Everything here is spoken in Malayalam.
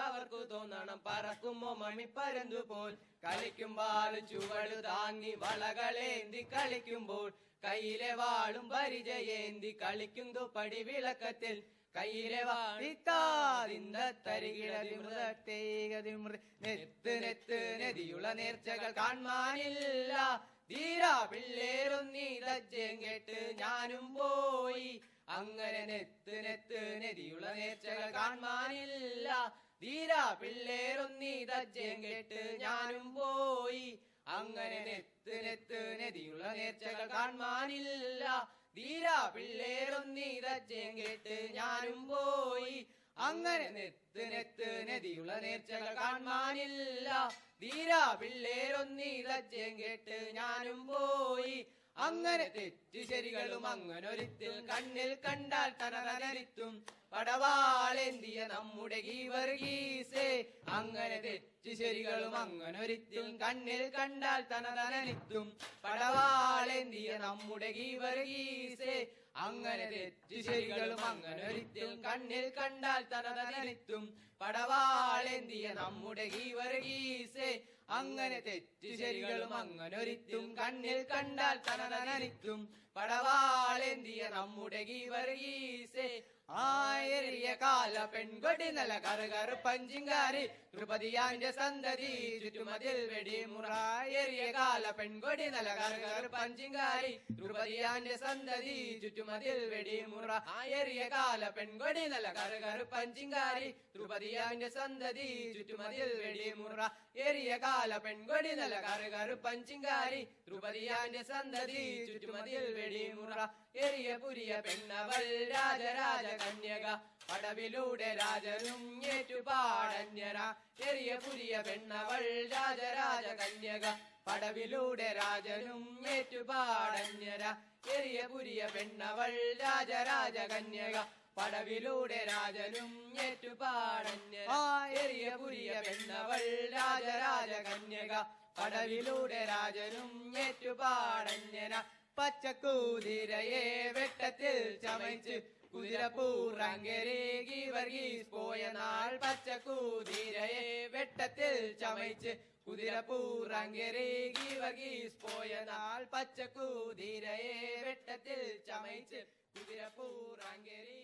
അവർക്ക് തോന്നണം പറക്കുമ്പോ മണിപ്പരന്തു പോൽ കളിക്കുമ്പോൾ ചുവട് താങ്ങി വളകളേന്തി കളിക്കുമ്പോൾ കയ്യിലെ വാളും പരിചയേന്തി കളിക്കുന്നു പടി വിളക്കത്തിൽ കയ്യിലെ നെത്ത് നെത്ത് നെതിയുള്ള നേർച്ചകൾ കാണാനില്ല ധീരാ പിള്ളേരൊന്നീ തജ്ജം കേട്ട് ഞാനും പോയി അങ്ങനെ നെത്ത് നെത്ത് നെതിയുള്ള നേർച്ചകൾ കാണാനില്ല ധീരാ പിള്ളേരൊന്നീ തജ്ജം കേട്ട് ഞാനും പോയി അങ്ങനെ നെത്ത് നെത്ത് നെതിയുള്ള നേർച്ചകൾ കാണാനില്ല ധീരാ പിള്ളേരൊന്നീ തജ്ജം കേട്ട് ഞാനും പോയി അങ്ങനെ നെത്ത് നെത്ത് നെതിയുള്ള നേർച്ചകൾ കാണാനില്ല ധീരാ പിള്ളേരൊന്നീ തജ്ജം കേട്ട് ഞാനും പോയി അങ്ങനെ തെറ്റു ശരികളും അങ്ങനൊരിത്തിൽ കണ്ണിൽ കണ്ടാൽ തനതനരിത്തും പടവാളേന്തിയ നമ്മുടെ ഗീവർഗീസേ അങ്ങനെ തെറ്റു ശരികളും അങ്ങനൊരിത്തിൽ കണ്ണിൽ കണ്ടാൽ തനതനരിത്തും പടവാളേന്തിയ നമ്മുടെ ഗീവർഗീസേ അങ്ങനെ തെറ്റു ശരികളും അങ്ങനൊരിത്തിൽ കണ്ണിൽ കണ്ടാൽ തനതനരിത്തും പടവാളേന്തിയ നമ്മുടെ ഗീവർഗീസേ അങ്ങനെ തെറ്റു ശരികളും അങ്ങനൊരിത്തും കണ്ണിൽ കണ്ടാൽ തനതനരിത്തും പടവാളേന്തിയ നമ്മുടെ ഗീവർഗീസേ ആയറിയ കാല പെൺകൊടി നല്ല കറുകറു പഞ്ചിങ്കാരി ദ്രുപതിയാന്റെ സന്തതി ചുറ്റുമതിൽ വെടിമുറായറിയ കാല പെൺകൊടി നല്ല കറുകറു പഞ്ചിങ്കാരി ദ്രുപതിയാന്റെ സന്തതി ചുറ്റുമതിൽ വെടിമുറ ആയറിയ കാല പെൺകൊടി നല്ല കറുകറു പഞ്ചിങ്കാരി ദ്രുപതിയാന്റെ സന്തതി ചുറ്റുമതിൽ വെടിമുറ ഏറിയ കാല പെൺകൊടി നല്ല കറുകറു പഞ്ചിങ്കാരി ദ്രുപതിയാന്റെ സന്തതി ചുറ്റുമതിൽ വെടിമുറ എറിയ പുരിയ പെണ്ണവൾ രാജരാജ കന്യക പടവിലൂടെ രാജനും ഏറ്റുപാടന്യര എറിയ പുരിയ പെണ്ണവൾ രാജരാജ കന്യക പടവിലൂടെ രാജനും ഏറ്റുപാടന്യര എറിയ പുരിയ പെണ്ണവൾ രാജരാജ കന്യക പടവിലൂടെ രാജനും ഏറ്റുപാടന്യര എറിയ പുരിയ പെണ്ണവൾ രാജരാജ കന്യക പടവിലൂടെ രാജനും ഏറ്റുപാടന്യര പച്ചക്കുതിരയെ വെട്ടത്തിൽ ചമയിച്ച് കുതിരപ്പൂറങ്കരെ ഗീവർഗീസ് പോയ നാൾ പച്ചക്കുതിരയെ വെട്ടത്തിൽ ചമയിച്ച് കുതിരപ്പൂറങ്കരെ ഗീവർഗീസ് പോയ നാൾ പച്ചക്കുതിരയെ വെട്ടത്തിൽ ചമയിച്ച് കുതിരപ്പൂറങ്കരെ